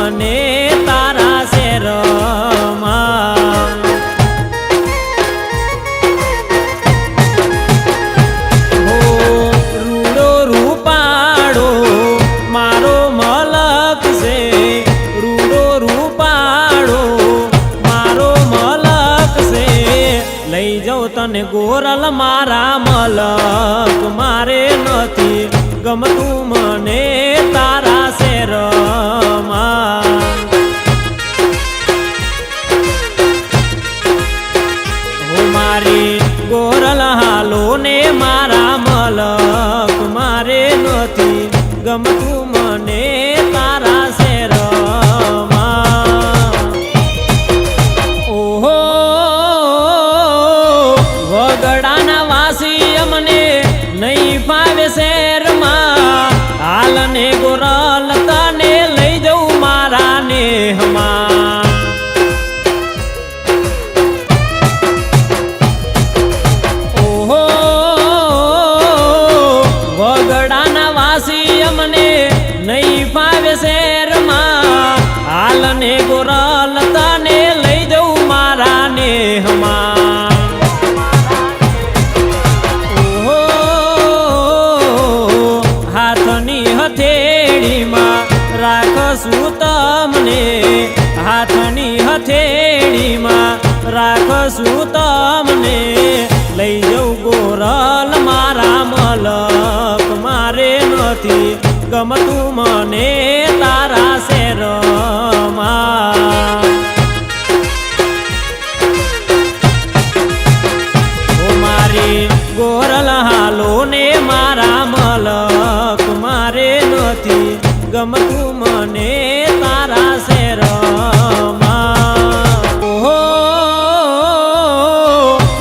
મને તારા શેરમાં હો રૂડો રૂપાળો મારો મલક છે રૂડો રૂપાળો મારો મલક છે લઈ જાઉં તને ગોરલ મારા મલક મારે નથી ગમતું મને તારા શેરમાં હો મારી ગોરલ હાલો ને મારા મલક મારે નથી ગમતું મને તારા શેરમાં ઓહો વગડાના વાસી અમને નહીં ફાવે શેરમાં હાલ ને ગોરલ તને લઈ જઉં મારા નેહમાં ઓહો વગડાના વાસી અમને નહીં ફાવે શેરમાં હાલ ને ગોરલ તને લઈ જઉં મારા નેહમાં હાથની હથેળીમાં રાખશું તમને હાથની હથેળીમાં રાખશું તમને લઈ જઉં ગોરલ મારા મલક મારે નથી ગમતું મને તારા શેરમાં ઓ મારી ગોરલ હાલો ને મારા મલક મારે નથી ગમતું મને તારા શેરમાં ઓહો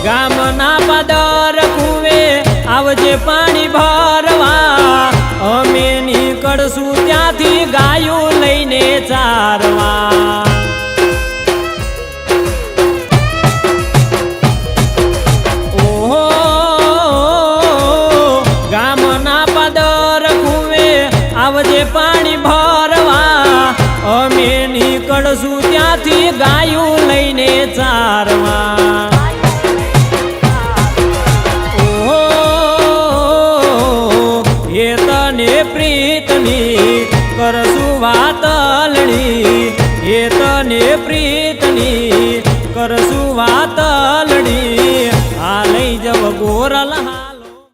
ગામના પાદર કુવે આવજે પાણી ભરવા અમે નીકળશું ત્યાંથી ગાયો લઈને ચારવા ઓહો ગામના પાદર કુવે આવજે પાણી ભરવા અમે નીકળશું ત્યાંથી ગાયું લઈને ચારવા ઓહો એ તને પ્રીતની કરશું વાતલણી એ તને પ્રીતની કરશું